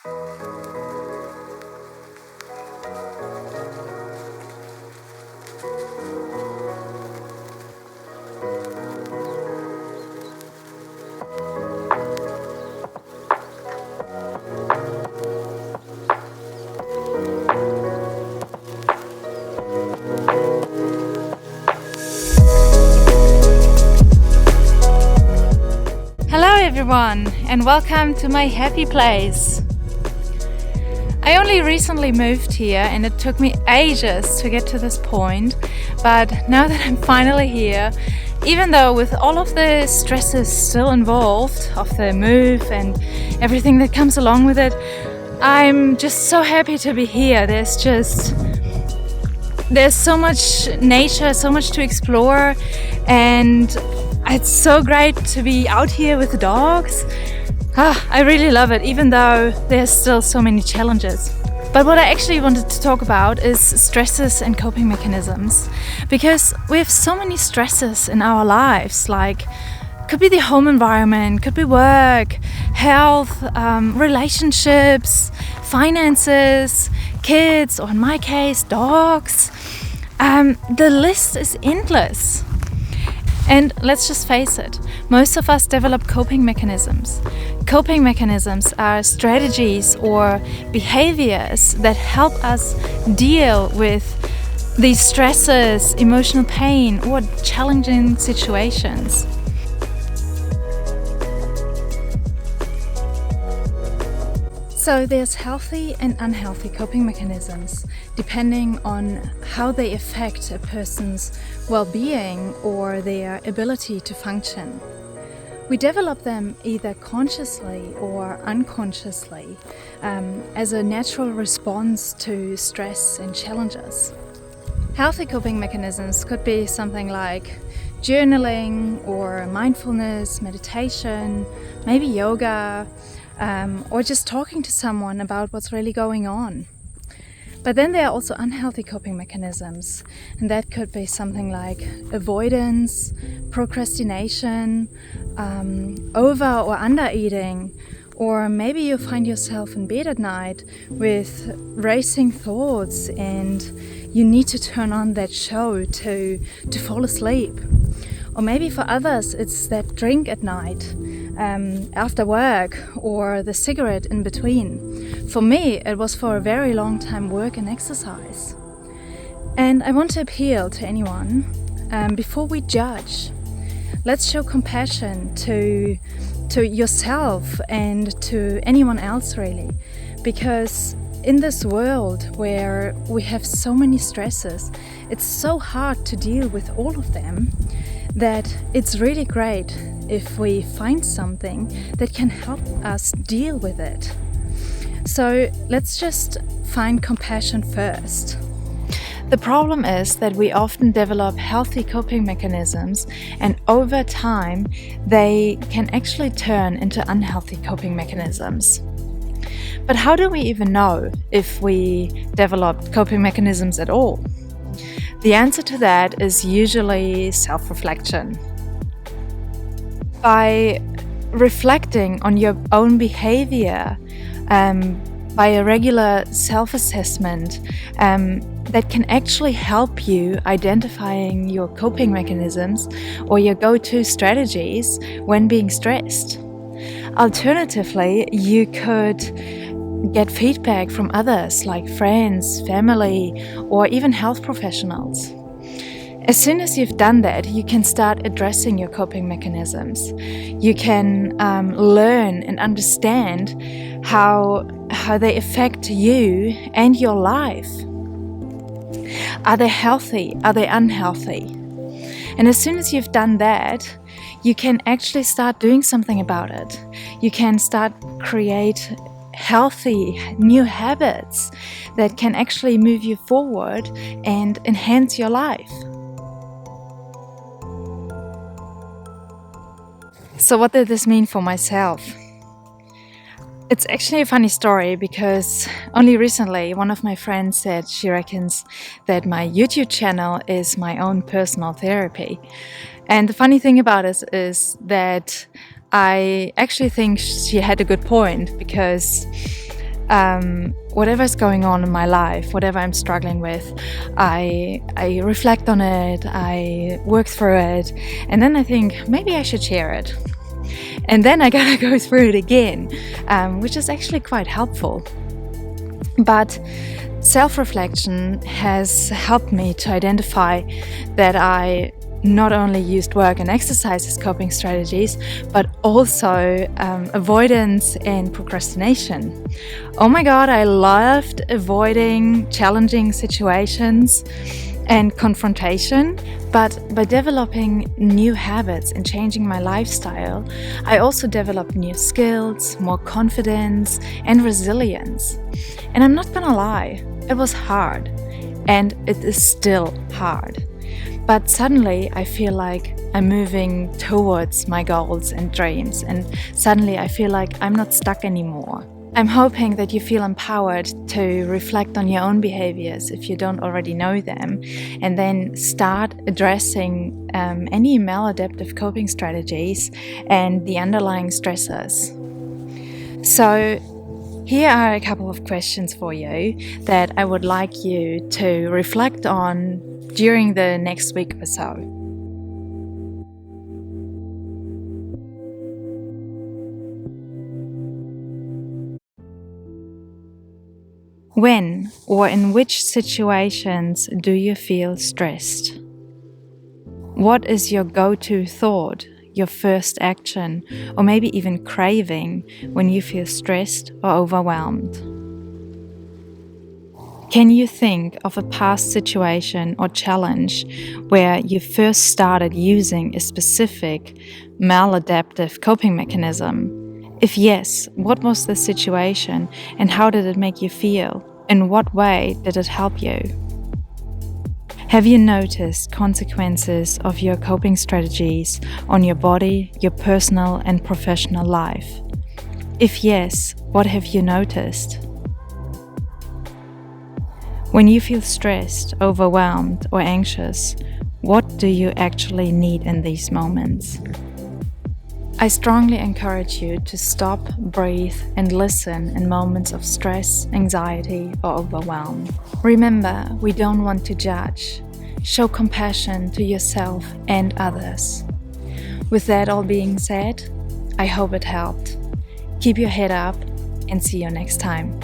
Hello everyone and welcome to my happy place. I only recently moved here and it took me ages to get to this point, but now that I'm finally here, even though with all of the stresses still involved of the move and everything that comes along with it, I'm just so happy to be here. There's so much nature, so much to explore, and it's so great to be out here with the dogs. I really love it, even though there's still so many challenges. But what I actually wanted to talk about is stresses and coping mechanisms, because we have so many stresses in our lives, like could be the home environment, could be work, health, relationships, finances, kids, or in my case, dogs. The list is endless. And let's just face it, most of us develop coping mechanisms. Coping mechanisms are strategies or behaviors that help us deal with these stresses, emotional pain, or challenging situations. So there's healthy and unhealthy coping mechanisms depending on how they affect a person's well-being or their ability to function. We develop them either consciously or unconsciously as a natural response to stress and challenges. Healthy coping mechanisms could be something like journaling or mindfulness, meditation, maybe yoga, or just talking to someone about what's really going on. But then there are also unhealthy coping mechanisms, and that could be something like avoidance, procrastination, over or under eating, or maybe you find yourself in bed at night with racing thoughts and you need to turn on that show to fall asleep. Or maybe for others it's that drink at night after work, or the cigarette in between. For me, it was for a very long time work and exercise. And I want to appeal to anyone, before we judge, let's show compassion to yourself and to anyone else really. Because in this world where we have so many stresses, it's so hard to deal with all of them that it's really great if we find something that can help us deal with it. So let's just find compassion first. The problem is that we often develop healthy coping mechanisms, and over time they can actually turn into unhealthy coping mechanisms. But how do we even know if we develop coping mechanisms at all? The answer to that is usually self-reflection. By reflecting on your own behavior, by a regular self-assessment, that can actually help you identifying your coping mechanisms or your go-to strategies when being stressed. Alternatively, you could get feedback from others like friends, family, or even health professionals. As soon as you've done that, you can start addressing your coping mechanisms. You can learn and understand how they affect you and your life. Are they healthy? Are they unhealthy? And as soon as you've done that, you can actually start doing something about it. You can start create healthy new habits that can actually move you forward and enhance your life. So what did this mean for myself? It's actually a funny story because only recently one of my friends said she reckons that my YouTube channel is my own personal therapy. And the funny thing about it is that I actually think she had a good point, because whatever's going on in my life, whatever I'm struggling with, I reflect on it, I work through it, and then I think maybe I should share it. And then I gotta go through it again, which is actually quite helpful. But self-reflection has helped me to identify that I not only used work and exercise as coping strategies, but also avoidance and procrastination. Oh my God, I loved avoiding challenging situations and confrontation, but by developing new habits and changing my lifestyle, I also developed new skills, more confidence, and resilience. And I'm not gonna lie, it was hard, and it is still hard. But suddenly I feel like I'm moving towards my goals and dreams, and suddenly I feel like I'm not stuck anymore. I'm hoping that you feel empowered to reflect on your own behaviors if you don't already know them, and then start addressing any maladaptive coping strategies and the underlying stressors. So here are a couple of questions for you that I would like you to reflect on during the next week or so. When or in which situations do you feel stressed? What is your go-to thought, your first action, or maybe even craving when you feel stressed or overwhelmed? Can you think of a past situation or challenge where you first started using a specific maladaptive coping mechanism? If yes, what was the situation and how did it make you feel? In what way did it help you? Have you noticed consequences of your coping strategies on your body, your personal and professional life? If yes, what have you noticed? When you feel stressed, overwhelmed, or anxious, what do you actually need in these moments? I strongly encourage you to stop, breathe, and listen in moments of stress, anxiety, or overwhelm. Remember, we don't want to judge. Show compassion to yourself and others. With that all being said, I hope it helped. Keep your head up and see you next time.